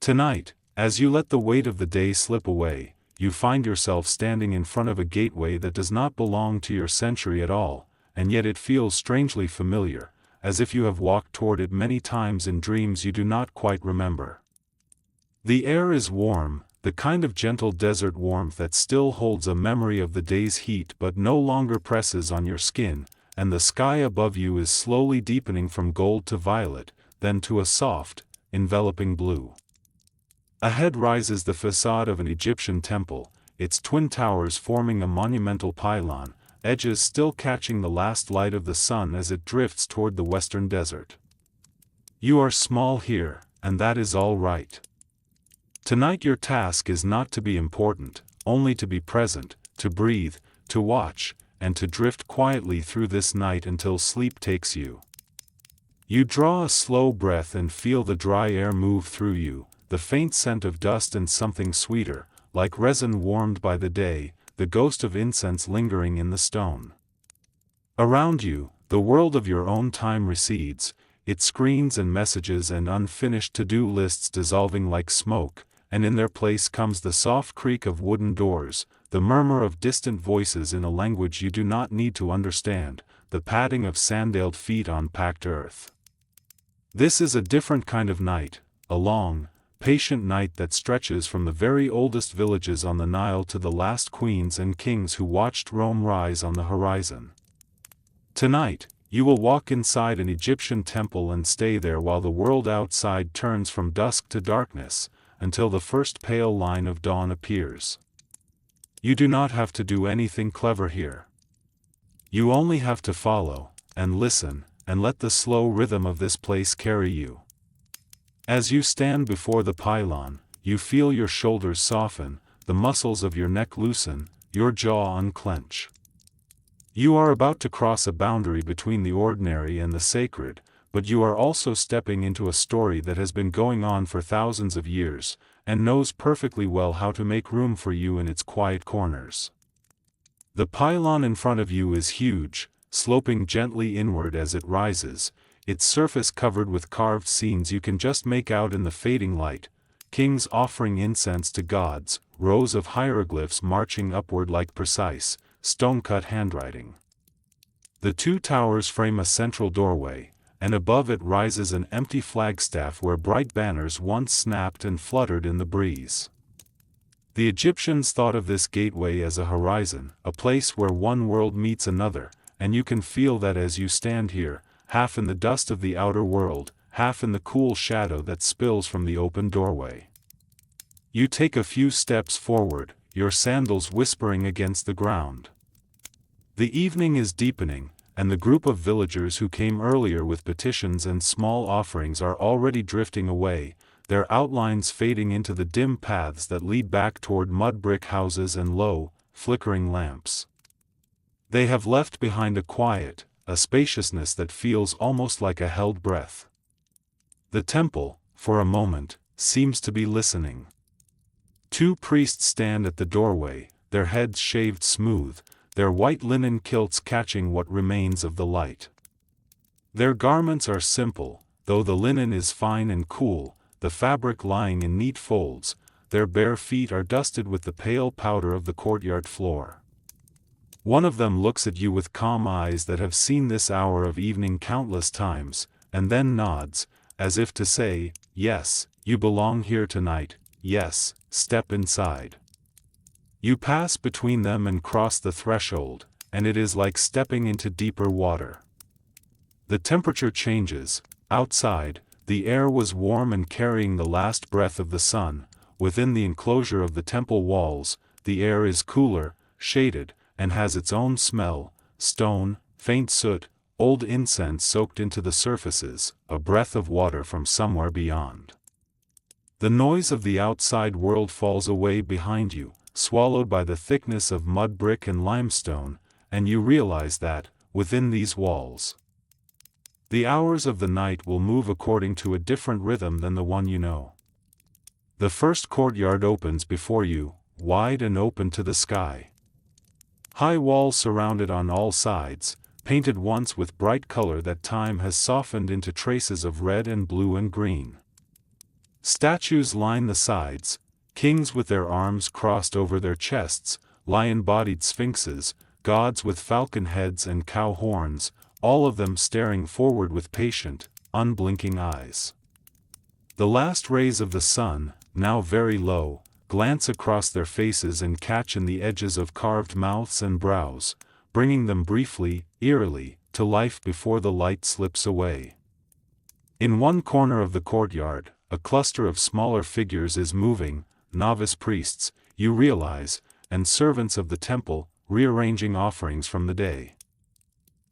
Tonight, as you let the weight of the day slip away, you find yourself standing in front of a gateway that does not belong to your century at all, and yet it feels strangely familiar, as if you have walked toward it many times in dreams you do not quite remember. The air is warm, the kind of gentle desert warmth that still holds a memory of the day's heat but no longer presses on your skin, and the sky above you is slowly deepening from gold to violet, then to a soft, enveloping blue. Ahead rises the facade of an Egyptian temple, its twin towers forming a monumental pylon, edges still catching the last light of the sun as it drifts toward the western desert. You are small here, and that is all right. Tonight your task is not to be important, only to be present, to breathe, to watch, and to drift quietly through this night until sleep takes you. You draw a slow breath and feel the dry air move through you, the faint scent of dust and something sweeter, like resin warmed by the day, the ghost of incense lingering in the stone. Around you, the world of your own time recedes, its screens and messages and unfinished to-do lists dissolving like smoke, and in their place comes the soft creak of wooden doors, the murmur of distant voices in a language you do not need to understand, the padding of sandaled feet on packed earth. This is a different kind of night, a long, patient night that stretches from the very oldest villages on the Nile to the last queens and kings who watched Rome rise on the horizon. Tonight, you will walk inside an Egyptian temple and stay there while the world outside turns from dusk to darkness, until the first pale line of dawn appears. You do not have to do anything clever here. You only have to follow, and listen, and let the slow rhythm of this place carry you. As you stand before the pylon, you feel your shoulders soften, the muscles of your neck loosen, your jaw unclench. You are about to cross a boundary between the ordinary and the sacred, but you are also stepping into a story that has been going on for thousands of years, and knows perfectly well how to make room for you in its quiet corners. The pylon in front of you is huge, sloping gently inward as it rises, its surface covered with carved scenes you can just make out in the fading light, kings offering incense to gods, rows of hieroglyphs marching upward like precise, stone-cut handwriting. The two towers frame a central doorway, and above it rises an empty flagstaff where bright banners once snapped and fluttered in the breeze. The Egyptians thought of this gateway as a horizon, a place where one world meets another, and you can feel that as you stand here, half in the dust of the outer world, half in the cool shadow that spills from the open doorway. You take a few steps forward, your sandals whispering against the ground. The evening is deepening, and the group of villagers who came earlier with petitions and small offerings are already drifting away, their outlines fading into the dim paths that lead back toward mud brick houses and low, flickering lamps. They have left behind a quiet, a spaciousness that feels almost like a held breath. The temple, for a moment, seems to be listening. Two priests stand at the doorway, their heads shaved smooth, their white linen kilts catching what remains of the light. Their garments are simple, though the linen is fine and cool, the fabric lying in neat folds, their bare feet are dusted with the pale powder of the courtyard floor. One of them looks at you with calm eyes that have seen this hour of evening countless times, and then nods, as if to say, yes, you belong here tonight, yes, step inside. You pass between them and cross the threshold, and it is like stepping into deeper water. The temperature changes. Outside, the air was warm and carrying the last breath of the sun. Within the enclosure of the temple walls, the air is cooler, shaded, and has its own smell, stone, faint soot, old incense soaked into the surfaces, a breath of water from somewhere beyond. The noise of the outside world falls away behind you, swallowed by the thickness of mud brick and limestone, and you realize that, within these walls, the hours of the night will move according to a different rhythm than the one you know. The first courtyard opens before you, wide and open to the sky. High walls surround it on all sides, painted once with bright color that time has softened into traces of red and blue and green. Statues line the sides, kings with their arms crossed over their chests, lion-bodied sphinxes, gods with falcon heads and cow horns, all of them staring forward with patient, unblinking eyes. The last rays of the sun, now very low, glance across their faces and catch in the edges of carved mouths and brows, bringing them briefly, eerily, to life before the light slips away. In one corner of the courtyard, a cluster of smaller figures is moving, novice priests, you realize, and servants of the temple, rearranging offerings from the day.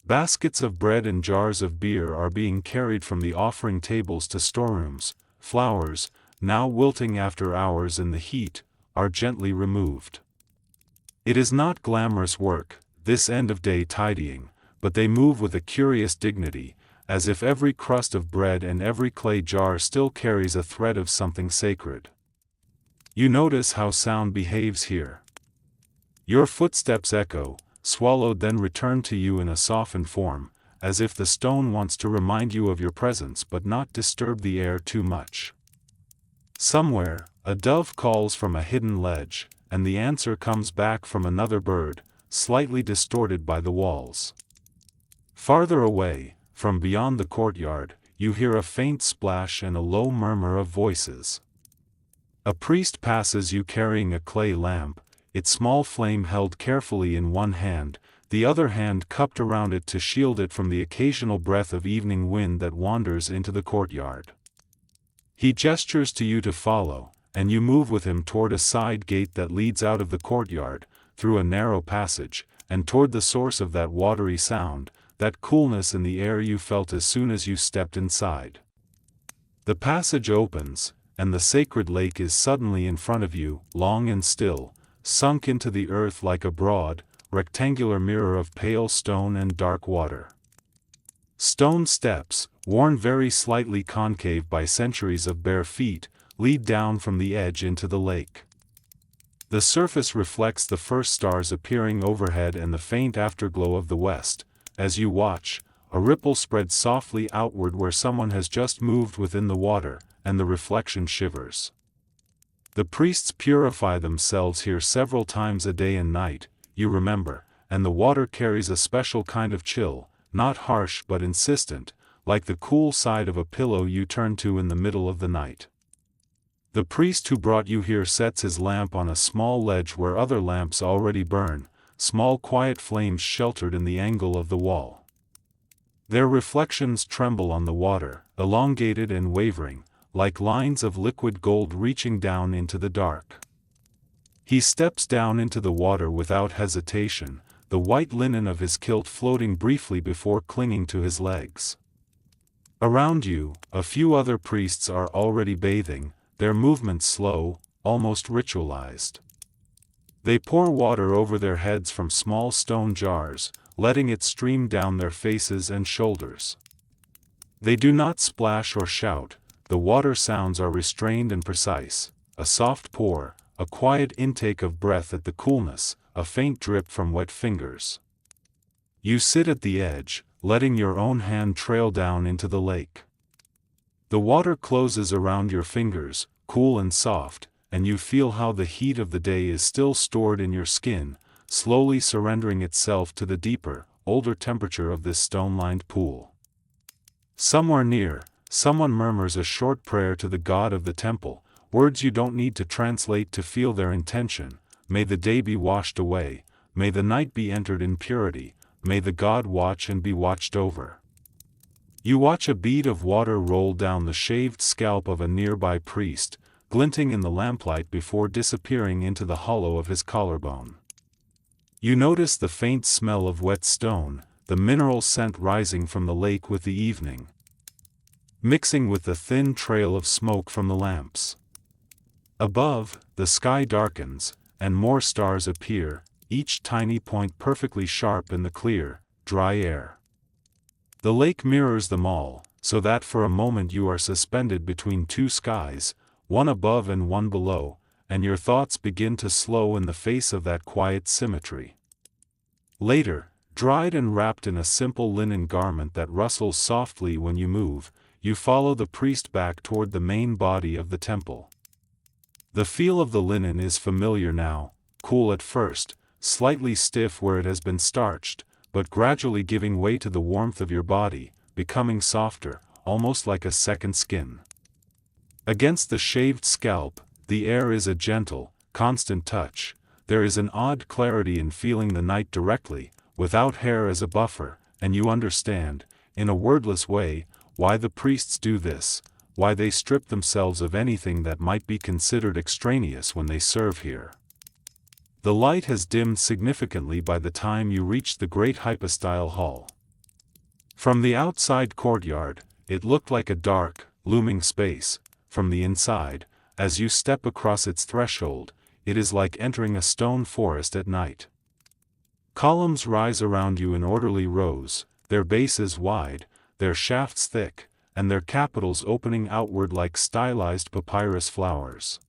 Baskets of bread and jars of beer are being carried from the offering tables to storerooms. Flowers, now wilting after hours in the heat, are gently removed. It is not glamorous work, this end-of-day tidying, but they move with a curious dignity, as if every crust of bread and every clay jar still carries a thread of something sacred. You notice how sound behaves here. Your footsteps echo, swallowed then return to you in a softened form, as if the stone wants to remind you of your presence but not disturb the air too much. Somewhere, a dove calls from a hidden ledge, and the answer comes back from another bird, slightly distorted by the walls. Farther away, from beyond the courtyard, you hear a faint splash and a low murmur of voices. A priest passes you carrying a clay lamp, its small flame held carefully in one hand, the other hand cupped around it to shield it from the occasional breath of evening wind that wanders into the courtyard. He gestures to you to follow, and you move with him toward a side gate that leads out of the courtyard, through a narrow passage, and toward the source of that watery sound, that coolness in the air you felt as soon as you stepped inside. The passage opens, and the sacred lake is suddenly in front of you, long and still, sunk into the earth like a broad, rectangular mirror of pale stone and dark water. Stone steps, worn very slightly concave by centuries of bare feet, lead down from the edge into the lake. The surface reflects the first stars appearing overhead and the faint afterglow of the west. As you watch, a ripple spreads softly outward where someone has just moved within the water, and the reflection shivers. The priests purify themselves here several times a day and night, you remember, and the water carries a special kind of chill, not harsh but insistent, like the cool side of a pillow you turn to in the middle of the night. The priest who brought you here sets his lamp on a small ledge where other lamps already burn, small quiet flames sheltered in the angle of the wall. Their reflections tremble on the water, elongated and wavering, like lines of liquid gold reaching down into the dark. He steps down into the water without hesitation, the white linen of his kilt floating briefly before clinging to his legs. Around you, a few other priests are already bathing, their movements slow, almost ritualized. They pour water over their heads from small stone jars, letting it stream down their faces and shoulders. They do not splash or shout, the water sounds are restrained and precise, a soft pour, a quiet intake of breath at the coolness, a faint drip from wet fingers. You sit at the edge, letting your own hand trail down into the lake. The water closes around your fingers, cool and soft, and you feel how the heat of the day is still stored in your skin, slowly surrendering itself to the deeper, older temperature of this stone-lined pool. Somewhere near, someone murmurs a short prayer to the god of the temple, words you don't need to translate to feel their intention. May the day be washed away, may the night be entered in purity, may the god watch and be watched over. You watch a bead of water roll down the shaved scalp of a nearby priest, glinting in the lamplight before disappearing into the hollow of his collarbone. You notice the faint smell of wet stone, the mineral scent rising from the lake with the evening, mixing with the thin trail of smoke from the lamps. Above, the sky darkens, and more stars appear, each tiny point perfectly sharp in the clear, dry air. The lake mirrors them all, so that for a moment you are suspended between two skies, one above and one below, and your thoughts begin to slow in the face of that quiet symmetry. Later, dried and wrapped in a simple linen garment that rustles softly when you move, you follow the priest back toward the main body of the temple. The feel of the linen is familiar now, cool at first, slightly stiff where it has been starched, but gradually giving way to the warmth of your body, becoming softer, almost like a second skin. Against the shaved scalp, the air is a gentle, constant touch. There is an odd clarity in feeling the night directly, without hair as a buffer, and you understand, in a wordless way, why the priests do this, why they strip themselves of anything that might be considered extraneous when they serve here. The light has dimmed significantly by the time you reach the great hypostyle hall. From the outside courtyard, it looked like a dark, looming space. From the inside, as you step across its threshold, it is like entering a stone forest at night. Columns rise around you in orderly rows, their bases wide, their shafts thick, and their capitals opening outward like stylized papyrus flowers.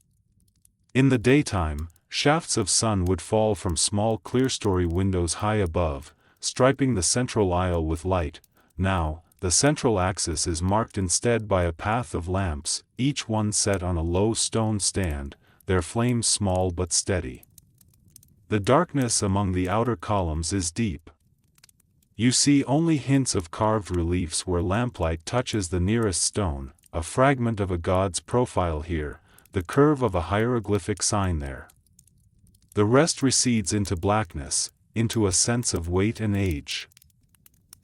In the daytime, shafts of sun would fall from small clerestory windows high above, striping the central aisle with light. Now, the central axis is marked instead by a path of lamps, each one set on a low stone stand, their flames small but steady. The darkness among the outer columns is deep. You see only hints of carved reliefs where lamplight touches the nearest stone, a fragment of a god's profile here, the curve of a hieroglyphic sign there. The rest recedes into blackness, into a sense of weight and age.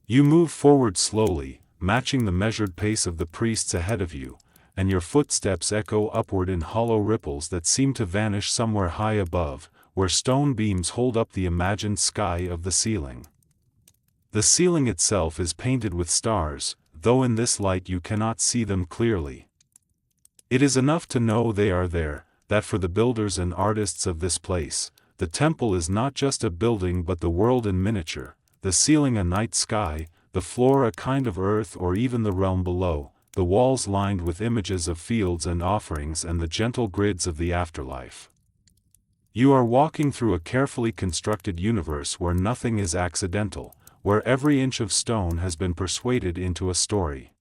You move forward slowly, matching the measured pace of the priests ahead of you, and your footsteps echo upward in hollow ripples that seem to vanish somewhere high above, where stone beams hold up the imagined sky of the ceiling. The ceiling itself is painted with stars, though in this light you cannot see them clearly. It is enough to know they are there, that for the builders and artists of this place, the temple is not just a building but the world in miniature, the ceiling a night sky, the floor a kind of earth or even the realm below, the walls lined with images of fields and offerings and the gentle grids of the afterlife. You are walking through a carefully constructed universe where nothing is accidental, where every inch of stone has been persuaded into a story.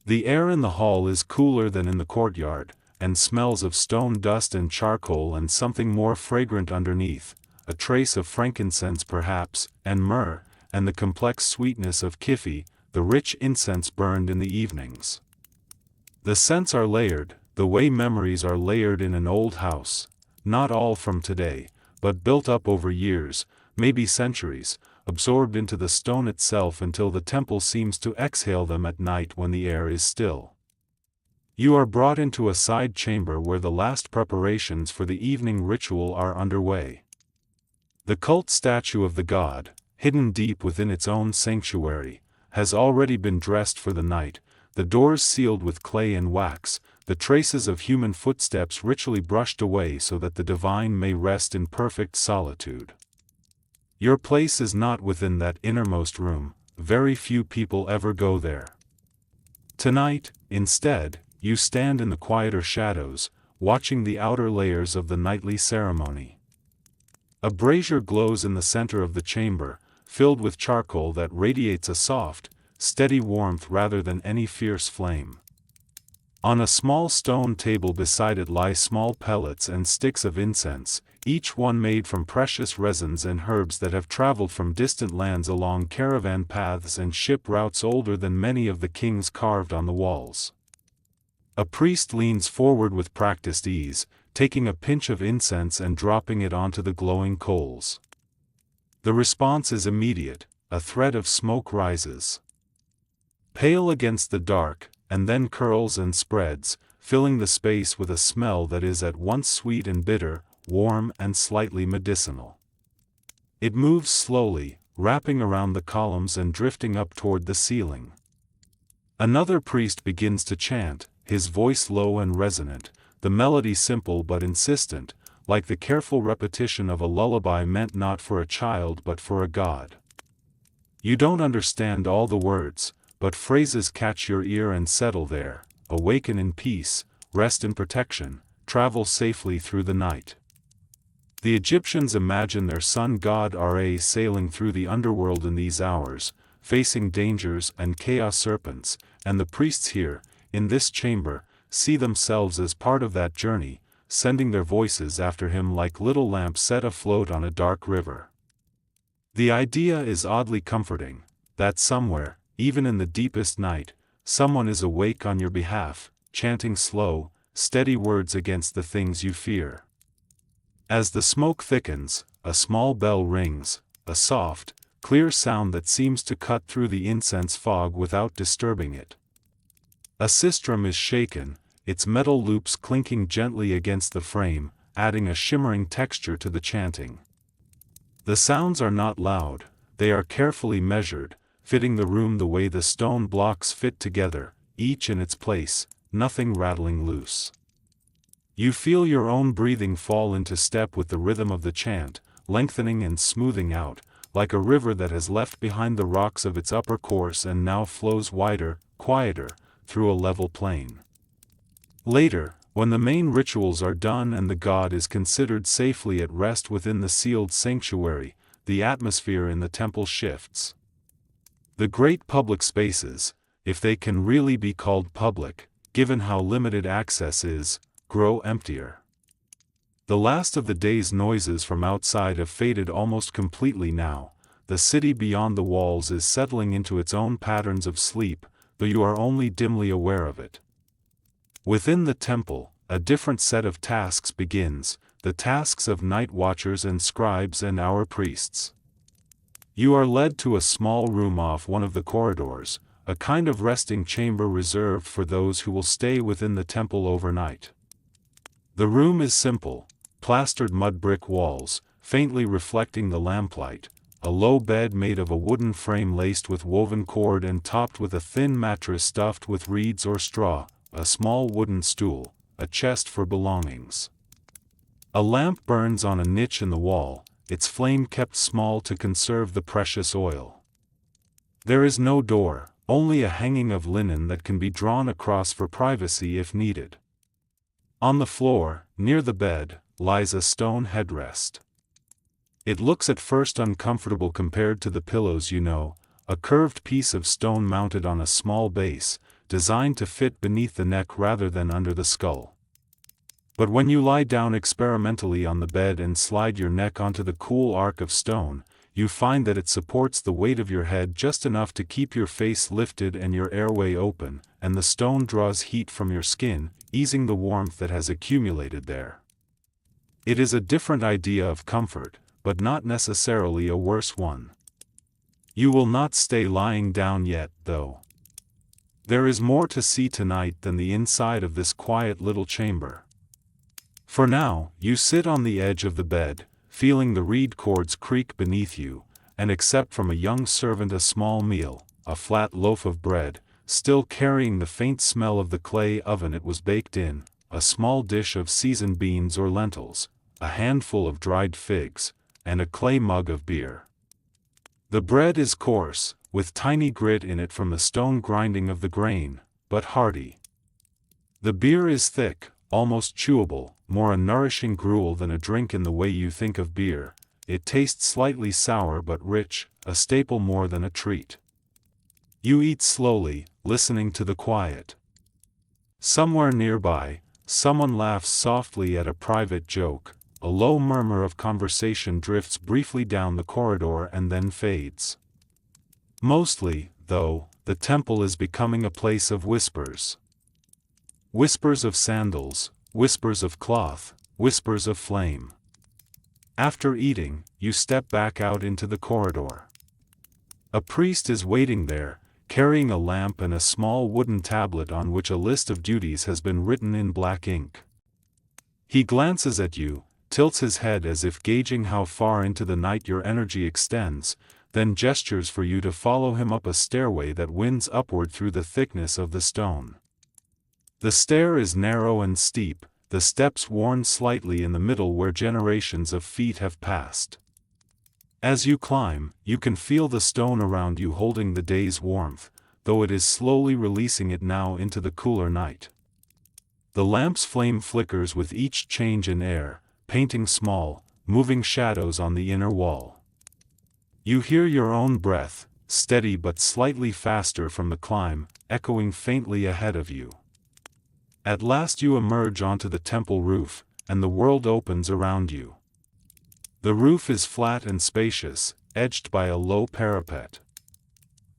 The air in the hall is cooler than in the courtyard, and smells of stone dust and charcoal and something more fragrant underneath, a trace of frankincense perhaps, and myrrh, and the complex sweetness of kifi, the rich incense burned in the evenings. The scents are layered, the way memories are layered in an old house, not all from today, but built up over years, maybe centuries, absorbed into the stone itself until the temple seems to exhale them at night when the air is still. You are brought into a side chamber where the last preparations for the evening ritual are underway. The cult statue of the god, hidden deep within its own sanctuary, has already been dressed for the night, the doors sealed with clay and wax, the traces of human footsteps ritually brushed away so that the divine may rest in perfect solitude. Your place is not within that innermost room, very few people ever go there. Tonight, instead, you stand in the quieter shadows, watching the outer layers of the nightly ceremony. A brazier glows in the center of the chamber, filled with charcoal that radiates a soft, steady warmth rather than any fierce flame. On a small stone table beside it lie small pellets and sticks of incense, each one made from precious resins and herbs that have traveled from distant lands along caravan paths and ship routes older than many of the kings carved on the walls. A priest leans forward with practiced ease, taking a pinch of incense and dropping it onto the glowing coals. The response is immediate, a thread of smoke rises. Pale against the dark, and then curls and spreads, filling the space with a smell that is at once sweet and bitter, warm and slightly medicinal. It moves slowly, wrapping around the columns and drifting up toward the ceiling. Another priest begins to chant, his voice low and resonant, the melody simple but insistent, like the careful repetition of a lullaby meant not for a child but for a god. You don't understand all the words, but phrases catch your ear and settle there: awaken in peace, rest in protection, travel safely through the night. The Egyptians imagine their sun god Ra sailing through the underworld in these hours, facing dangers and chaos serpents, and the priests here, in this chamber, see themselves as part of that journey, sending their voices after him like little lamps set afloat on a dark river. The idea is oddly comforting, that somewhere, even in the deepest night, someone is awake on your behalf, chanting slow, steady words against the things you fear. As the smoke thickens, a small bell rings, a soft, clear sound that seems to cut through the incense fog without disturbing it. A sistrum is shaken, its metal loops clinking gently against the frame, adding a shimmering texture to the chanting. The sounds are not loud, they are carefully measured, fitting the room the way the stone blocks fit together, each in its place, nothing rattling loose. You feel your own breathing fall into step with the rhythm of the chant, lengthening and smoothing out, like a river that has left behind the rocks of its upper course and now flows wider, quieter, through a level plain. Later, when the main rituals are done and the god is considered safely at rest within the sealed sanctuary, the atmosphere in the temple shifts. The great public spaces, if they can really be called public, given how limited access is, grow emptier. The last of the day's noises from outside have faded almost completely now. The city beyond the walls is settling into its own patterns of sleep, though you are only dimly aware of it. Within the temple, a different set of tasks begins, the tasks of night watchers and scribes and our priests. You are led to a small room off one of the corridors, a kind of resting chamber reserved for those who will stay within the temple overnight. The room is simple, plastered mud brick walls, faintly reflecting the lamplight, a low bed made of a wooden frame laced with woven cord and topped with a thin mattress stuffed with reeds or straw, a small wooden stool, a chest for belongings. A lamp burns on a niche in the wall, its flame kept small to conserve the precious oil. There is no door, only a hanging of linen that can be drawn across for privacy if needed. On the floor, near the bed, lies a stone headrest. It looks at first uncomfortable compared to the pillows you know, a curved piece of stone mounted on a small base, designed to fit beneath the neck rather than under the skull. But when you lie down experimentally on the bed and slide your neck onto the cool arc of stone, you find that it supports the weight of your head just enough to keep your face lifted and your airway open, and the stone draws heat from your skin, easing the warmth that has accumulated there. It is a different idea of comfort, but not necessarily a worse one. You will not stay lying down yet, though. There is more to see tonight than the inside of this quiet little chamber. For now, you sit on the edge of the bed, feeling the reed cords creak beneath you, and accept from a young servant a small meal, a flat loaf of bread, still carrying the faint smell of the clay oven it was baked in, a small dish of seasoned beans or lentils, a handful of dried figs, and a clay mug of beer. The bread is coarse, with tiny grit in it from the stone grinding of the grain, but hearty. The beer is thick, almost chewable, more a nourishing gruel than a drink in the way you think of beer. It tastes slightly sour but rich, a staple more than a treat. You eat slowly, listening to the quiet. Somewhere nearby, someone laughs softly at a private joke, a low murmur of conversation drifts briefly down the corridor and then fades. Mostly, though, the temple is becoming a place of whispers. Whispers of sandals, whispers of cloth, whispers of flame. After eating, you step back out into the corridor. A priest is waiting there, carrying a lamp and a small wooden tablet on which a list of duties has been written in black ink. He glances at you, tilts his head as if gauging how far into the night your energy extends, then gestures for you to follow him up a stairway that winds upward through the thickness of the stone. The stair is narrow and steep, the steps worn slightly in the middle where generations of feet have passed. As you climb, you can feel the stone around you holding the day's warmth, though it is slowly releasing it now into the cooler night. The lamp's flame flickers with each change in air, painting small, moving shadows on the inner wall. You hear your own breath, steady but slightly faster from the climb, echoing faintly ahead of you. At last you emerge onto the temple roof, and the world opens around you. The roof is flat and spacious, edged by a low parapet.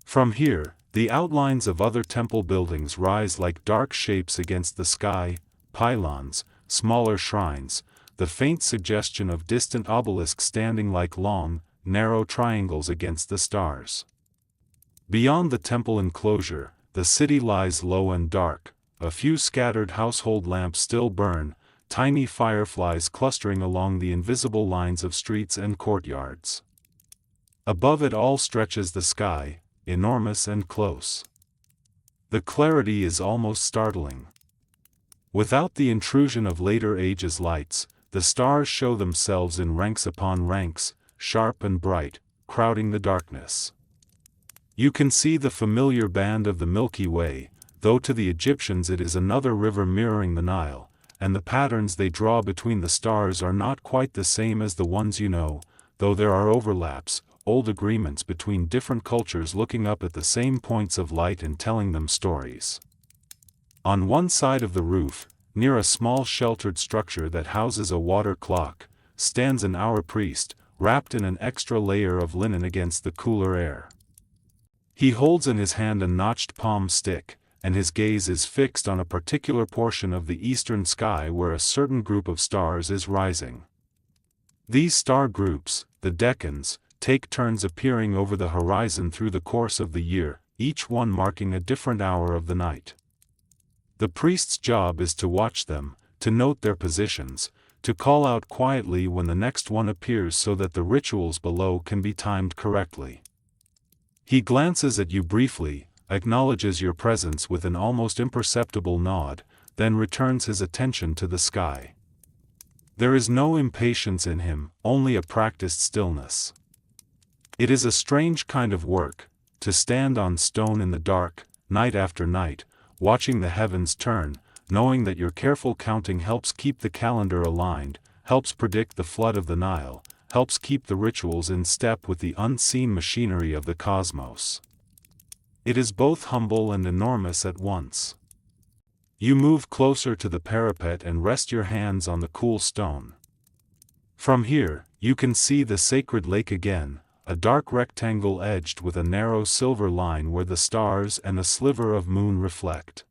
From here, the outlines of other temple buildings rise like dark shapes against the sky, pylons, smaller shrines, the faint suggestion of distant obelisks standing like long, narrow triangles against the stars. Beyond the temple enclosure, the city lies low and dark. A few scattered household lamps still burn, tiny fireflies clustering along the invisible lines of streets and courtyards. Above it all stretches the sky, enormous and close. The clarity is almost startling. Without the intrusion of later ages' lights, the stars show themselves in ranks upon ranks, sharp and bright, crowding the darkness. You can see the familiar band of the Milky Way, though to the Egyptians it is another river mirroring the Nile, and the patterns they draw between the stars are not quite the same as the ones you know, though there are overlaps, old agreements between different cultures looking up at the same points of light and telling them stories. On one side of the roof, near a small sheltered structure that houses a water clock, stands an hour priest, wrapped in an extra layer of linen against the cooler air. He holds in his hand a notched palm stick, and his gaze is fixed on a particular portion of the eastern sky where a certain group of stars is rising. These star groups, the decans, take turns appearing over the horizon through the course of the year, each one marking a different hour of the night. The priest's job is to watch them, to note their positions, to call out quietly when the next one appears so that the rituals below can be timed correctly. He glances at you briefly, acknowledges your presence with an almost imperceptible nod, then returns his attention to the sky. There is no impatience in him, only a practiced stillness. It is a strange kind of work, to stand on stone in the dark, night after night, watching the heavens turn, knowing that your careful counting helps keep the calendar aligned, helps predict the flood of the Nile, helps keep the rituals in step with the unseen machinery of the cosmos. It is both humble and enormous at once. You move closer to the parapet and rest your hands on the cool stone. From here, you can see the sacred lake again, a dark rectangle edged with a narrow silver line where the stars and a sliver of moon reflect.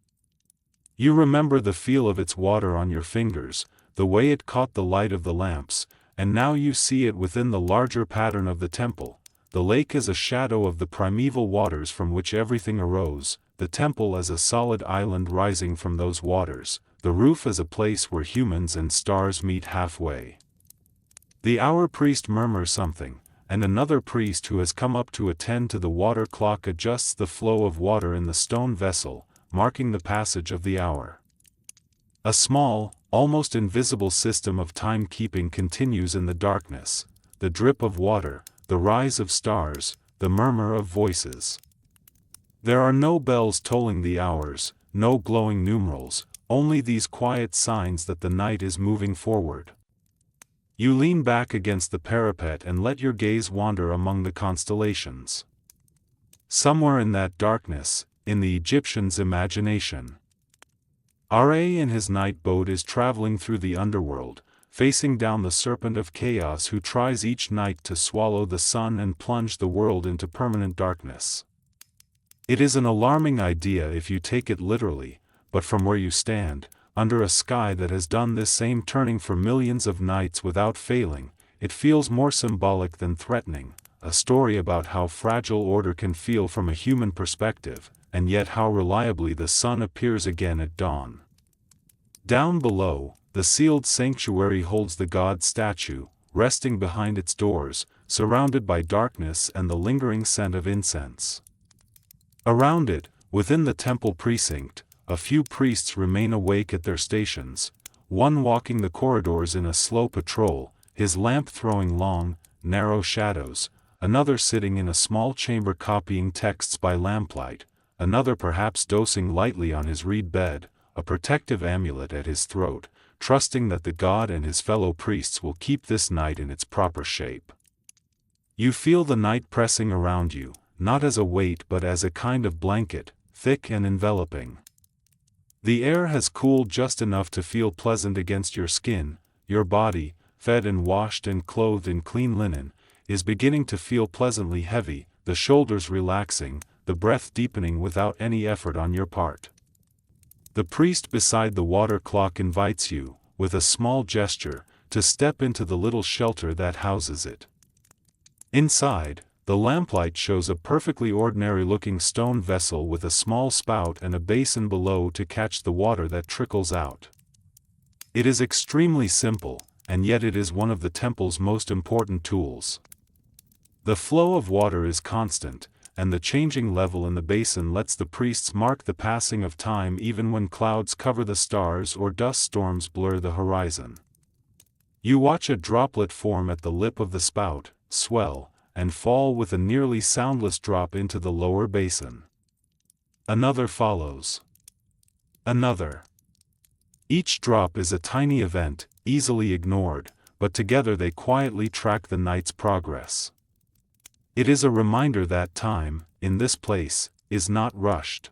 You remember the feel of its water on your fingers, the way it caught the light of the lamps, and now you see it within the larger pattern of the temple. The lake is a shadow of the primeval waters from which everything arose, the temple as a solid island rising from those waters, the roof as a place where humans and stars meet halfway. The hour priest murmurs something, and another priest who has come up to attend to the water clock adjusts the flow of water in the stone vessel, marking the passage of the hour. A small, almost invisible system of timekeeping continues in the darkness, the drip of water, the rise of stars, the murmur of voices. There are no bells tolling the hours, no glowing numerals, only these quiet signs that the night is moving forward. You lean back against the parapet and let your gaze wander among the constellations. Somewhere in that darkness, in the Egyptian's imagination, Ra in his night boat is traveling through the underworld, facing down the serpent of chaos who tries each night to swallow the sun and plunge the world into permanent darkness. It is an alarming idea if you take it literally, but from where you stand, under a sky that has done this same turning for millions of nights without failing, it feels more symbolic than threatening, a story about how fragile order can feel from a human perspective, and yet how reliably the sun appears again at dawn. Down below, the sealed sanctuary holds the god statue, resting behind its doors, surrounded by darkness and the lingering scent of incense. Around it, within the temple precinct, a few priests remain awake at their stations, one walking the corridors in a slow patrol, his lamp throwing long, narrow shadows, another sitting in a small chamber copying texts by lamplight, another perhaps dosing lightly on his reed bed, a protective amulet at his throat, trusting that the god and his fellow priests will keep this night in its proper shape. You feel the night pressing around you, not as a weight but as a kind of blanket, thick and enveloping. The air has cooled just enough to feel pleasant against your skin. Your body, fed and washed and clothed in clean linen, is beginning to feel pleasantly heavy, the shoulders relaxing, the breath deepening without any effort on your part. The priest beside the water clock invites you, with a small gesture, to step into the little shelter that houses it. Inside, the lamplight shows a perfectly ordinary-looking stone vessel with a small spout and a basin below to catch the water that trickles out. It is extremely simple, and yet it is one of the temple's most important tools. The flow of water is constant, and the changing level in the basin lets the priests mark the passing of time even when clouds cover the stars or dust storms blur the horizon. You watch a droplet form at the lip of the spout, swell, and fall with a nearly soundless drop into the lower basin. Another follows. Another. Each drop is a tiny event, easily ignored, but together they quietly track the night's progress. It is a reminder that time, in this place, is not rushed.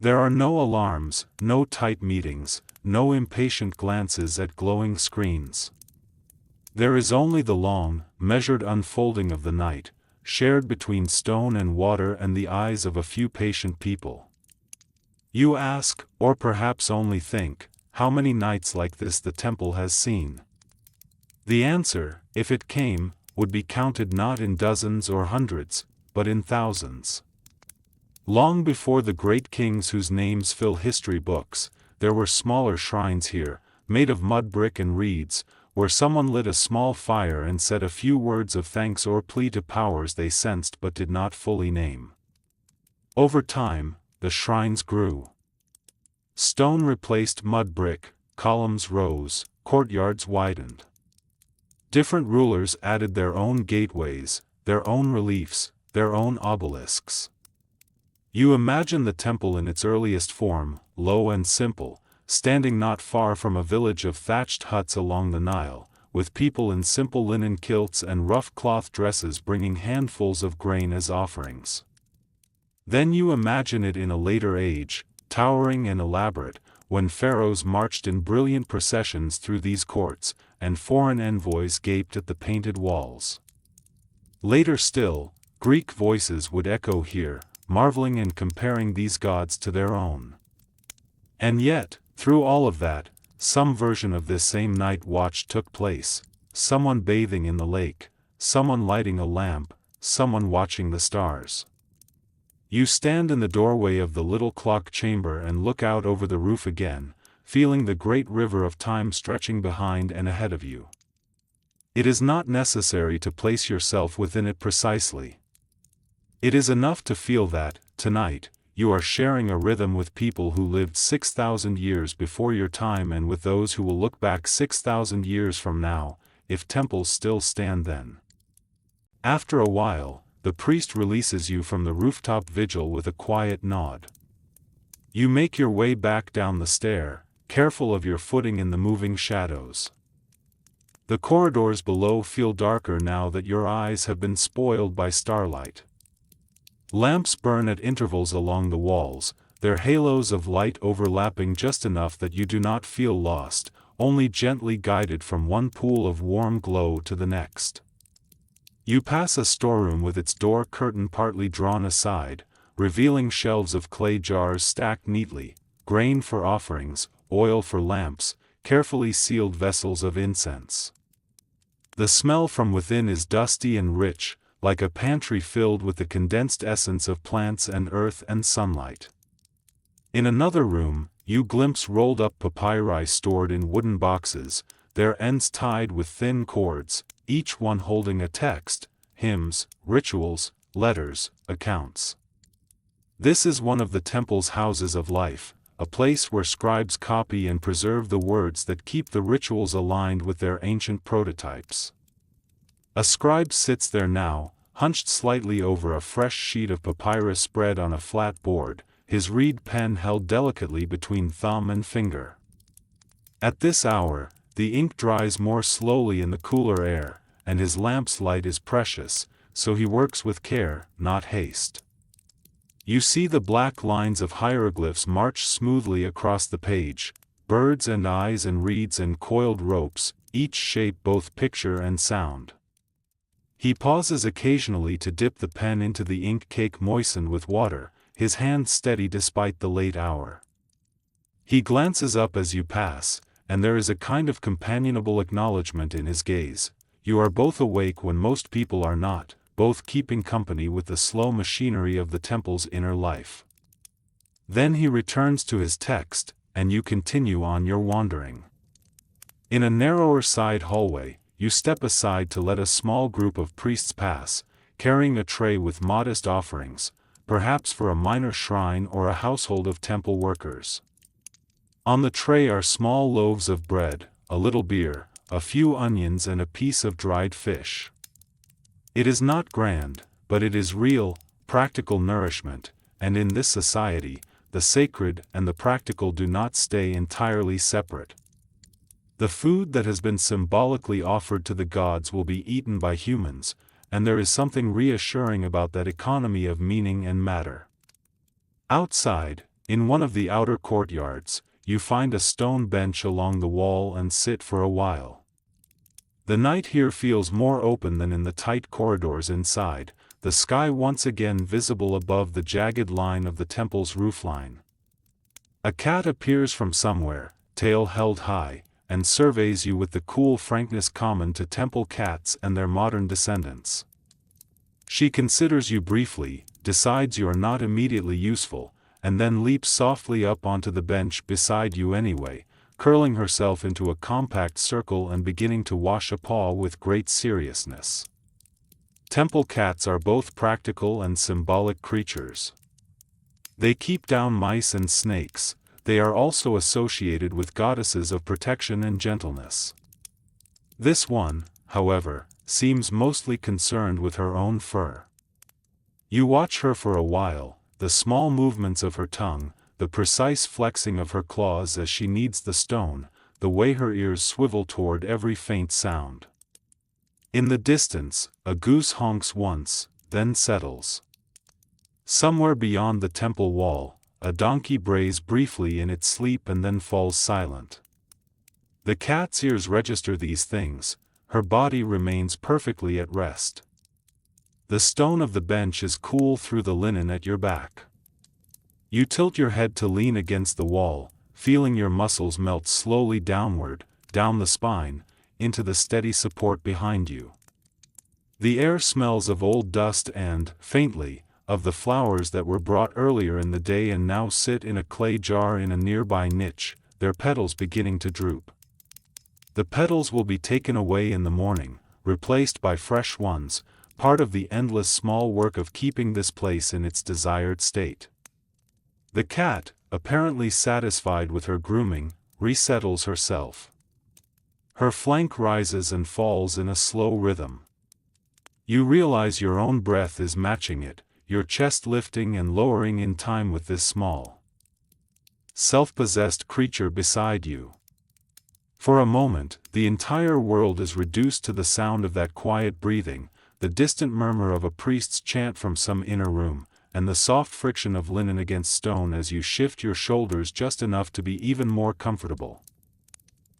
There are no alarms, no tight meetings, no impatient glances at glowing screens. There is only the long, measured unfolding of the night, shared between stone and water and the eyes of a few patient people. You ask, or perhaps only think, how many nights like this the temple has seen. The answer, if it came, would be counted not in dozens or hundreds, but in thousands. Long before the great kings whose names fill history books, there were smaller shrines here, made of mud brick and reeds, where someone lit a small fire and said a few words of thanks or plea to powers they sensed but did not fully name. Over time, the shrines grew. Stone replaced mud brick, columns rose, courtyards widened. Different rulers added their own gateways, their own reliefs, their own obelisks. You imagine the temple in its earliest form, low and simple, standing not far from a village of thatched huts along the Nile, with people in simple linen kilts and rough cloth dresses bringing handfuls of grain as offerings. Then you imagine it in a later age, towering and elaborate, when pharaohs marched in brilliant processions through these courts, and foreign envoys gaped at the painted walls. Later still, Greek voices would echo here, marveling and comparing these gods to their own. And yet, through all of that, some version of this same night watch took place, someone bathing in the lake, someone lighting a lamp, someone watching the stars. You stand in the doorway of the little clock chamber and look out over the roof again, feeling the great river of time stretching behind and ahead of you. It is not necessary to place yourself within it precisely. It is enough to feel that, tonight, you are sharing a rhythm with people who lived 6,000 years before your time and with those who will look back 6,000 years from now, if temples still stand then. After a while, the priest releases you from the rooftop vigil with a quiet nod. You make your way back down the stair, careful of your footing in the moving shadows. The corridors below feel darker now that your eyes have been spoiled by starlight. Lamps burn at intervals along the walls, their halos of light overlapping just enough that you do not feel lost, only gently guided from one pool of warm glow to the next. You pass a storeroom with its door curtain partly drawn aside, revealing shelves of clay jars stacked neatly, grain for offerings, oil for lamps, carefully sealed vessels of incense. The smell from within is dusty and rich, like a pantry filled with the condensed essence of plants and earth and sunlight. In another room, you glimpse rolled-up papyri stored in wooden boxes, their ends tied with thin cords, each one holding a text, hymns, rituals, letters, accounts. This is one of the temple's houses of life, a place where scribes copy and preserve the words that keep the rituals aligned with their ancient prototypes. A scribe sits there now, hunched slightly over a fresh sheet of papyrus spread on a flat board, his reed pen held delicately between thumb and finger. At this hour, the ink dries more slowly in the cooler air, and his lamp's light is precious, so he works with care, not haste. You see the black lines of hieroglyphs march smoothly across the page, birds and eyes and reeds and coiled ropes, each shape both picture and sound. He pauses occasionally to dip the pen into the ink cake moistened with water, his hand steady despite the late hour. He glances up as you pass, and there is a kind of companionable acknowledgement in his gaze. You are both awake when most people are not, both keeping company with the slow machinery of the temple's inner life. Then he returns to his text, and you continue on your wandering. In a narrower side hallway, you step aside to let a small group of priests pass, carrying a tray with modest offerings, perhaps for a minor shrine or a household of temple workers. On the tray are small loaves of bread, a little beer, a few onions and a piece of dried fish. It is not grand, but it is real, practical nourishment, and in this society, the sacred and the practical do not stay entirely separate. The food that has been symbolically offered to the gods will be eaten by humans, and there is something reassuring about that economy of meaning and matter. Outside, in one of the outer courtyards, you find a stone bench along the wall and sit for a while. The night here feels more open than in the tight corridors inside, the sky once again visible above the jagged line of the temple's roofline. A cat appears from somewhere, tail held high, and surveys you with the cool frankness common to temple cats and their modern descendants. She considers you briefly, decides you are not immediately useful, and then leaps softly up onto the bench beside you anyway, curling herself into a compact circle and beginning to wash a paw with great seriousness. Temple cats are both practical and symbolic creatures. They keep down mice and snakes. They are also associated with goddesses of protection and gentleness. This one, however, seems mostly concerned with her own fur. You watch her for a while, the small movements of her tongue, the precise flexing of her claws as she kneads the stone, the way her ears swivel toward every faint sound. In the distance, a goose honks once, then settles. Somewhere beyond the temple wall, a donkey brays briefly in its sleep and then falls silent. The cat's ears register these things, her body remains perfectly at rest. The stone of the bench is cool through the linen at your back. You tilt your head to lean against the wall, feeling your muscles melt slowly downward, down the spine, into the steady support behind you. The air smells of old dust and, faintly, of the flowers that were brought earlier in the day and now sit in a clay jar in a nearby niche, their petals beginning to droop. The petals will be taken away in the morning, replaced by fresh ones, part of the endless small work of keeping this place in its desired state. The cat, apparently satisfied with her grooming, resettles herself. Her flank rises and falls in a slow rhythm. You realize your own breath is matching it, your chest lifting and lowering in time with this small, self-possessed creature beside you. For a moment, the entire world is reduced to the sound of that quiet breathing, the distant murmur of a priest's chant from some inner room, and the soft friction of linen against stone as you shift your shoulders just enough to be even more comfortable.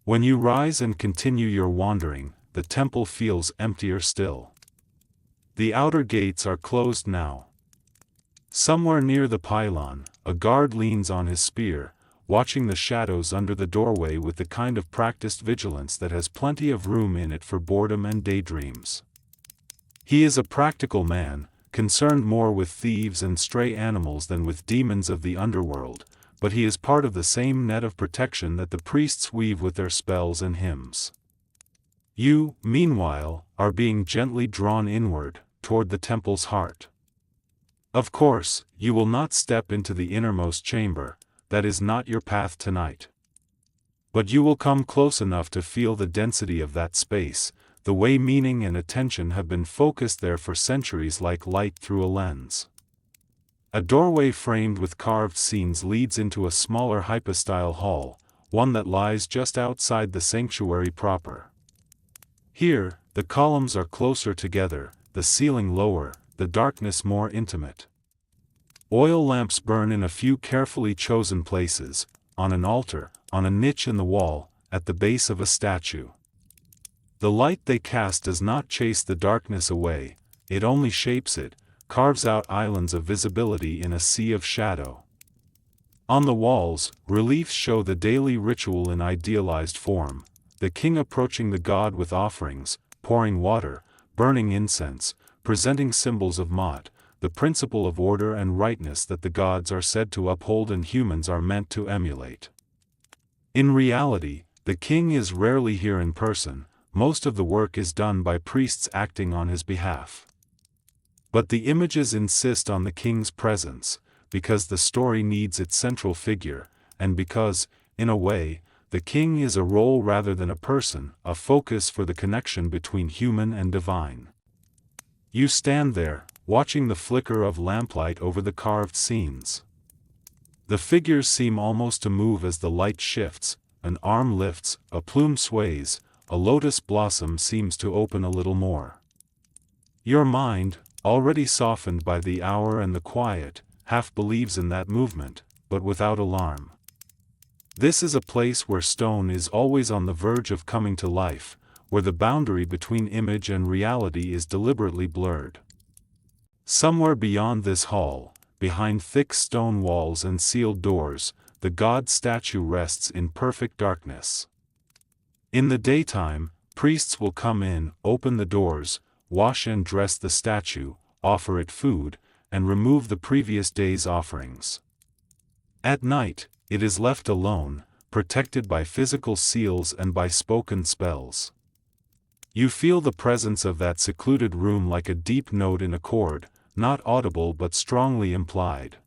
When you rise and continue your wandering, the temple feels emptier still. The outer gates are closed now. Somewhere near the pylon, a guard leans on his spear, watching the shadows under the doorway with the kind of practiced vigilance that has plenty of room in it for boredom and daydreams. He is a practical man, concerned more with thieves and stray animals than with demons of the underworld, but he is part of the same net of protection that the priests weave with their spells and hymns. You, meanwhile, are being gently drawn inward, toward the temple's heart. Of course, you will not step into the innermost chamber, that is not your path tonight. But you will come close enough to feel the density of that space, the way meaning and attention have been focused there for centuries like light through a lens. A doorway framed with carved scenes leads into a smaller hypostyle hall, one that lies just outside the sanctuary proper. Here, the columns are closer together, the ceiling lower, the darkness more intimate. Oil lamps burn in a few carefully chosen places, on an altar, on a niche in the wall, at the base of a statue. The light they cast does not chase the darkness away, it only shapes it, carves out islands of visibility in a sea of shadow. On the walls, reliefs show the daily ritual in idealized form, the king approaching the god with offerings, pouring water, burning incense, presenting symbols of Ma'at, the principle of order and rightness that the gods are said to uphold and humans are meant to emulate. In reality, the king is rarely here in person, most of the work is done by priests acting on his behalf. But the images insist on the king's presence, because the story needs its central figure, and because, in a way, the king is a role rather than a person, a focus for the connection between human and divine. You stand there, watching the flicker of lamplight over the carved scenes. The figures seem almost to move as the light shifts, an arm lifts, a plume sways, a lotus blossom seems to open a little more. Your mind, already softened by the hour and the quiet, half believes in that movement, but without alarm. This is a place where stone is always on the verge of coming to life, where the boundary between image and reality is deliberately blurred. Somewhere beyond this hall, behind thick stone walls and sealed doors, the god statue rests in perfect darkness. In the daytime, priests will come in, open the doors, wash and dress the statue, offer it food, and remove the previous day's offerings. At night, it is left alone, protected by physical seals and by spoken spells. You feel the presence of that secluded room like a deep note in a chord, not audible but strongly implied.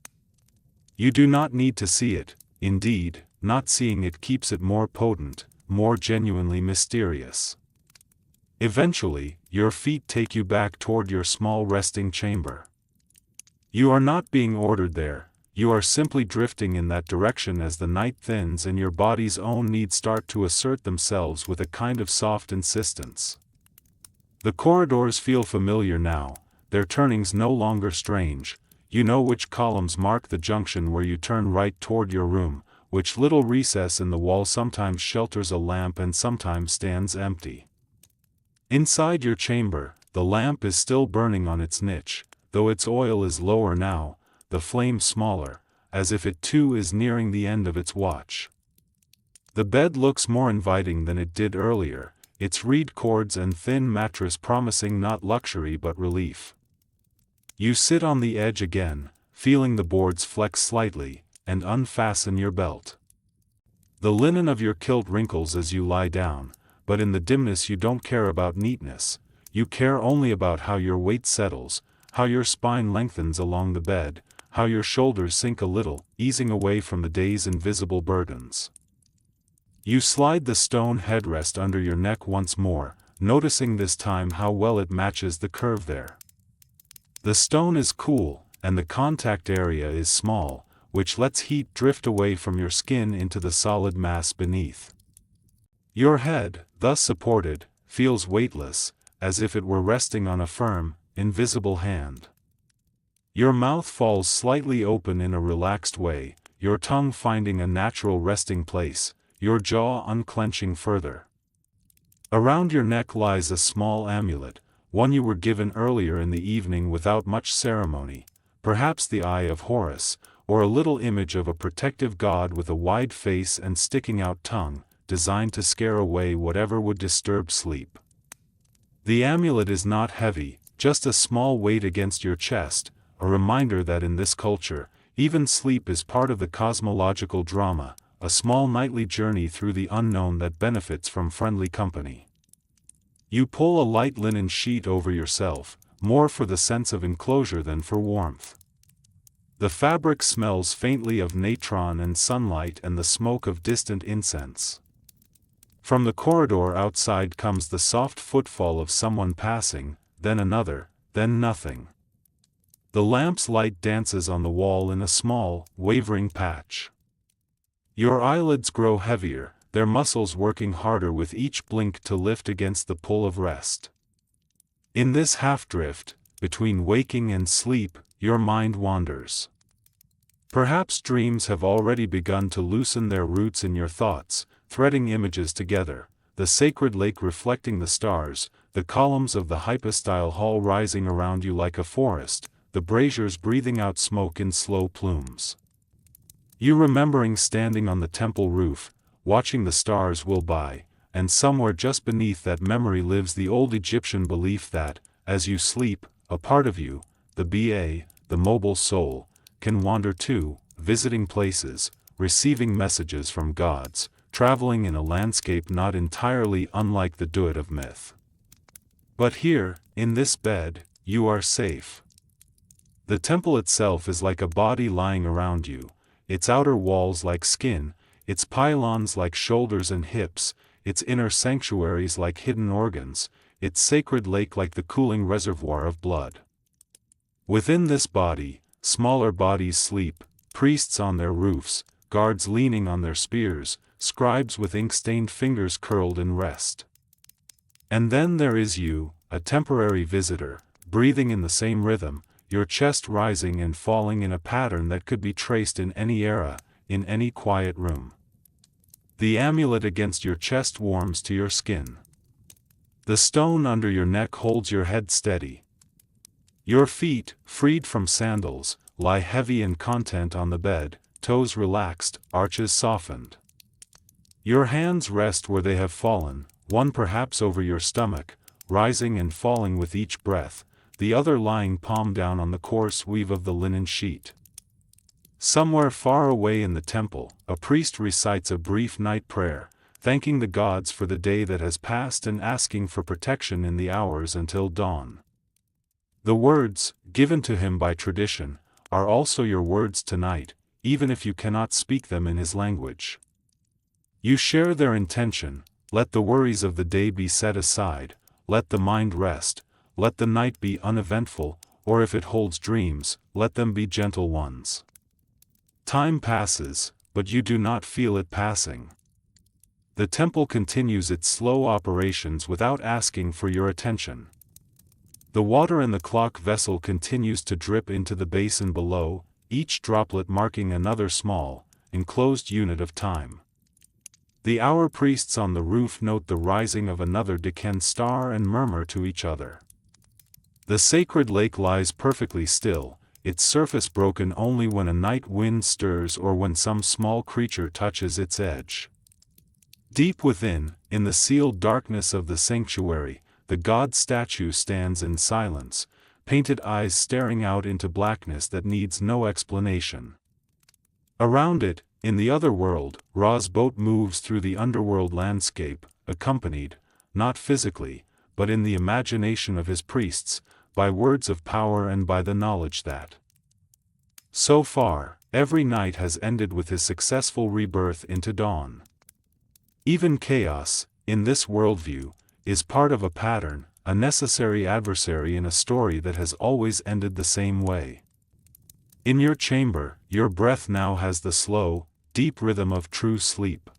You do not need to see it, indeed, not seeing it keeps it more potent, more genuinely mysterious. Eventually, your feet take you back toward your small resting chamber. You are not being ordered there, you are simply drifting in that direction as the night thins and your body's own needs start to assert themselves with a kind of soft insistence. The corridors feel familiar now, their turnings no longer strange, you know which columns mark the junction where you turn right toward your room, which little recess in the wall sometimes shelters a lamp and sometimes stands empty. Inside your chamber, the lamp is still burning on its niche, though its oil is lower now, the flame smaller, as if it too is nearing the end of its watch. The bed looks more inviting than it did earlier, its reed cords and thin mattress promising not luxury but relief. You sit on the edge again, feeling the boards flex slightly, and unfasten your belt. The linen of your kilt wrinkles as you lie down, but in the dimness you don't care about neatness, you care only about how your weight settles, how your spine lengthens along the bed, how your shoulders sink a little, easing away from the day's invisible burdens. You slide the stone headrest under your neck once more, noticing this time how well it matches the curve there. The stone is cool, and the contact area is small, which lets heat drift away from your skin into the solid mass beneath. Your head, thus supported, feels weightless, as if it were resting on a firm, invisible hand. Your mouth falls slightly open in a relaxed way, your tongue finding a natural resting place, your jaw unclenching further. Around your neck lies a small amulet, one you were given earlier in the evening without much ceremony, perhaps the eye of Horus, or a little image of a protective god with a wide face and sticking out tongue, designed to scare away whatever would disturb sleep. The amulet is not heavy, just a small weight against your chest, a reminder that in this culture, even sleep is part of the cosmological drama, a small nightly journey through the unknown that benefits from friendly company. You pull a light linen sheet over yourself, more for the sense of enclosure than for warmth. The fabric smells faintly of natron and sunlight and the smoke of distant incense. From the corridor outside comes the soft footfall of someone passing, then another, then nothing. The lamp's light dances on the wall in a small, wavering patch. Your eyelids grow heavier, their muscles working harder with each blink to lift against the pull of rest. In this half-drift, between waking and sleep, your mind wanders. Perhaps dreams have already begun to loosen their roots in your thoughts, threading images together, the sacred lake reflecting the stars, the columns of the hypostyle hall rising around you like a forest, the braziers breathing out smoke in slow plumes. You remembering standing on the temple roof, watching the stars will by, and somewhere just beneath that memory lives the old Egyptian belief that, as you sleep, a part of you, the mobile soul, can wander too, visiting places, receiving messages from gods, traveling in a landscape not entirely unlike the duet of myth. But here, in this bed, you are safe. The temple itself is like a body lying around you, its outer walls like skin, its pylons like shoulders and hips, its inner sanctuaries like hidden organs, its sacred lake like the cooling reservoir of blood. Within this body, smaller bodies sleep, priests on their roofs, guards leaning on their spears, scribes with ink-stained fingers curled in rest. And then there is you, a temporary visitor, breathing in the same rhythm, your chest rising and falling in a pattern that could be traced in any era, in any quiet room. The amulet against your chest warms to your skin. The stone under your neck holds your head steady. Your feet, freed from sandals, lie heavy and content on the bed, toes relaxed, arches softened. Your hands rest where they have fallen, one perhaps over your stomach, rising and falling with each breath, the other lying palm down on the coarse weave of the linen sheet. Somewhere far away in the temple, a priest recites a brief night prayer, thanking the gods for the day that has passed and asking for protection in the hours until dawn. The words, given to him by tradition, are also your words tonight, even if you cannot speak them in his language. You share their intention: let the worries of the day be set aside, let the mind rest, let the night be uneventful, or if it holds dreams, let them be gentle ones. Time passes, but you do not feel it passing. The temple continues its slow operations without asking for your attention. The water in the clock vessel continues to drip into the basin below, each droplet marking another small, enclosed unit of time. The hour priests on the roof note the rising of another decent star and murmur to each other. The sacred lake lies perfectly still, its surface broken only when a night wind stirs or when some small creature touches its edge. Deep within, in the sealed darkness of the sanctuary, the god statue stands in silence, painted eyes staring out into blackness that needs no explanation. Around it, in the other world, Ra's boat moves through the underworld landscape, accompanied, not physically, but in the imagination of his priests, by words of power and by the knowledge that, so far, every night has ended with his successful rebirth into dawn. Even chaos, in this worldview, is part of a pattern, a necessary adversary in a story that has always ended the same way. In your chamber, your breath now has the slow, deep rhythm of true sleep.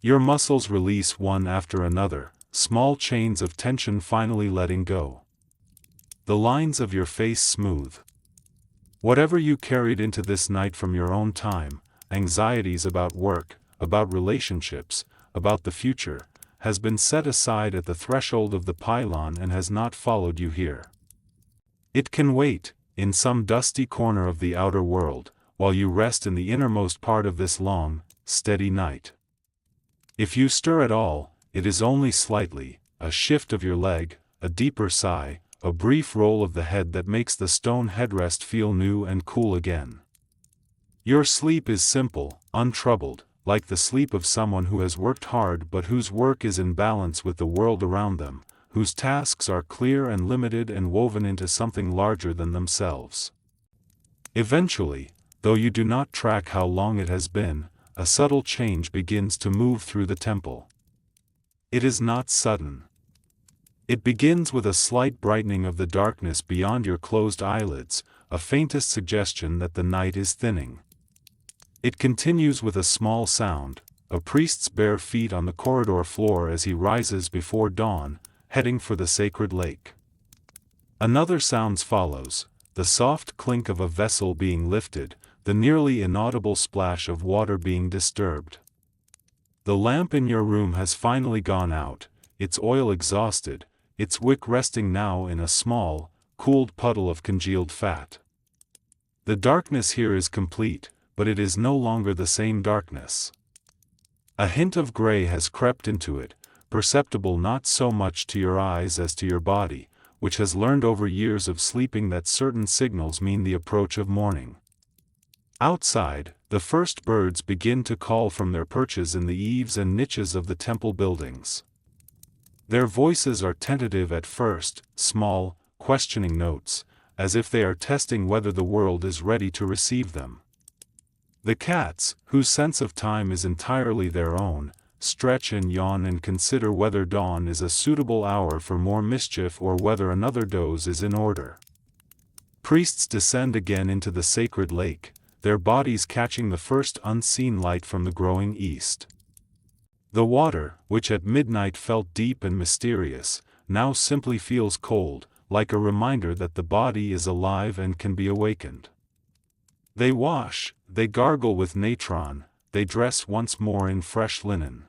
Your muscles release one after another, small chains of tension finally letting go. The lines of your face smooth. Whatever you carried into this night from your own time, anxieties about work, about relationships, about the future, has been set aside at the threshold of the pylon and has not followed you here. It can wait, in some dusty corner of the outer world, while you rest in the innermost part of this long, steady night. If you stir at all, it is only slightly, a shift of your leg, a deeper sigh, a brief roll of the head that makes the stone headrest feel new and cool again. Your sleep is simple, untroubled, like the sleep of someone who has worked hard but whose work is in balance with the world around them, whose tasks are clear and limited and woven into something larger than themselves. Eventually, though you do not track how long it has been, a subtle change begins to move through the temple. It is not sudden. It begins with a slight brightening of the darkness beyond your closed eyelids, a faintest suggestion that the night is thinning. It continues with a small sound, a priest's bare feet on the corridor floor as he rises before dawn, heading for the sacred lake. Another sound follows, the soft clink of a vessel being lifted, the nearly inaudible splash of water being disturbed. The lamp in your room has finally gone out, its oil exhausted, its wick resting now in a small, cooled puddle of congealed fat. The darkness here is complete, but it is no longer the same darkness. A hint of gray has crept into it, perceptible not so much to your eyes as to your body, which has learned over years of sleeping that certain signals mean the approach of morning. Outside, the first birds begin to call from their perches in the eaves and niches of the temple buildings. Their voices are tentative at first, small, questioning notes, as if they are testing whether the world is ready to receive them. The cats, whose sense of time is entirely their own, stretch and yawn and consider whether dawn is a suitable hour for more mischief or whether another doze is in order. Priests descend again into the sacred lake, their bodies catching the first unseen light from the growing east. The water, which at midnight felt deep and mysterious, now simply feels cold, like a reminder that the body is alive and can be awakened. They wash, they gargle with natron, they dress once more in fresh linen.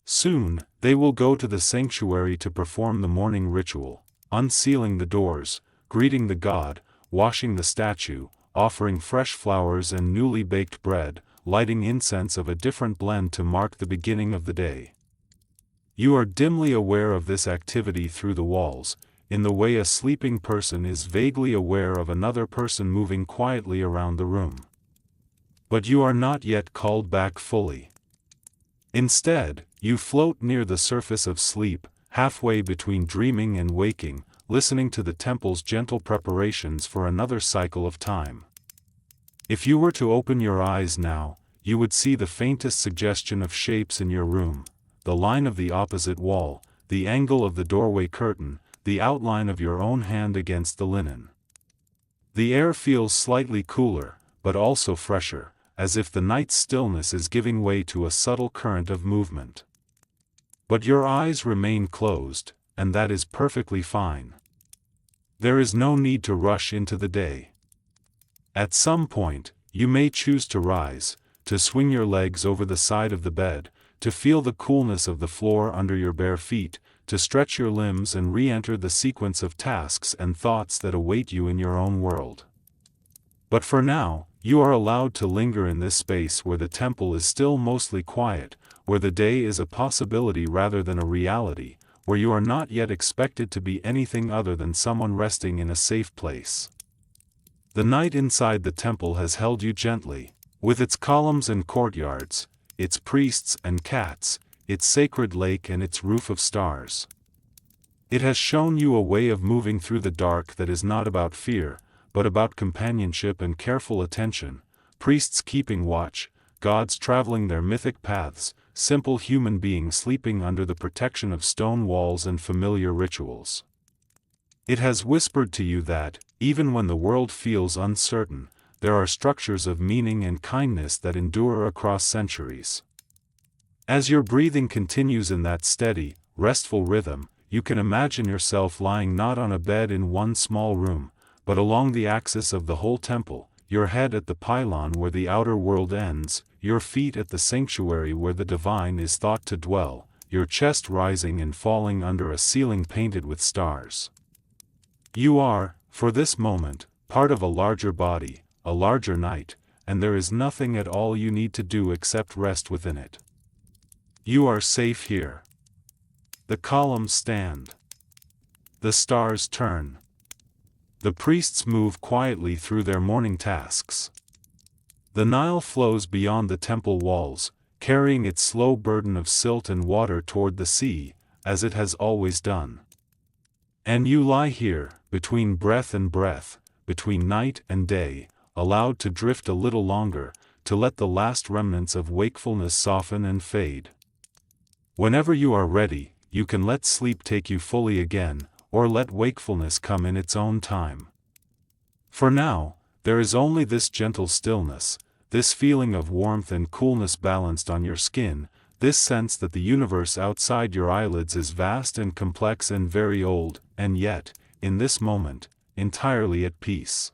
Soon, they will go to the sanctuary to perform the morning ritual, unsealing the doors, greeting the god, washing the statue, offering fresh flowers and newly baked bread, lighting incense of a different blend to mark the beginning of the day. You are dimly aware of this activity through the walls, in the way a sleeping person is vaguely aware of another person moving quietly around the room. But you are not yet called back fully. Instead, you float near the surface of sleep, halfway between dreaming and waking, listening to the temple's gentle preparations for another cycle of time. If you were to open your eyes now, you would see the faintest suggestion of shapes in your room, the line of the opposite wall, the angle of the doorway curtain, the outline of your own hand against the linen. The air feels slightly cooler, but also fresher, as if the night's stillness is giving way to a subtle current of movement. But your eyes remain closed, and that is perfectly fine. There is no need to rush into the day. At some point, you may choose to rise, to swing your legs over the side of the bed, to feel the coolness of the floor under your bare feet, to stretch your limbs and re-enter the sequence of tasks and thoughts that await you in your own world. But for now, you are allowed to linger in this space where the temple is still mostly quiet, where the day is a possibility rather than a reality, where you are not yet expected to be anything other than someone resting in a safe place. The night inside the temple has held you gently, with its columns and courtyards, its priests and cats, its sacred lake and its roof of stars. It has shown you a way of moving through the dark that is not about fear, but about companionship and careful attention, priests keeping watch, gods traveling their mythic paths, simple human beings sleeping under the protection of stone walls and familiar rituals. It has whispered to you that, even when the world feels uncertain, there are structures of meaning and kindness that endure across centuries. As your breathing continues in that steady, restful rhythm, you can imagine yourself lying not on a bed in one small room, but along the axis of the whole temple, your head at the pylon where the outer world ends, your feet at the sanctuary where the divine is thought to dwell, your chest rising and falling under a ceiling painted with stars. You are, for this moment, part of a larger body, a larger night, and there is nothing at all you need to do except rest within it. You are safe here. The columns stand. The stars turn. The priests move quietly through their morning tasks. The Nile flows beyond the temple walls, carrying its slow burden of silt and water toward the sea, as it has always done. And you lie here, between breath and breath, between night and day, allowed to drift a little longer, to let the last remnants of wakefulness soften and fade. Whenever you are ready, you can let sleep take you fully again, or let wakefulness come in its own time. For now, there is only this gentle stillness, this feeling of warmth and coolness balanced on your skin, this sense that the universe outside your eyelids is vast and complex and very old, and yet, in this moment, entirely at peace.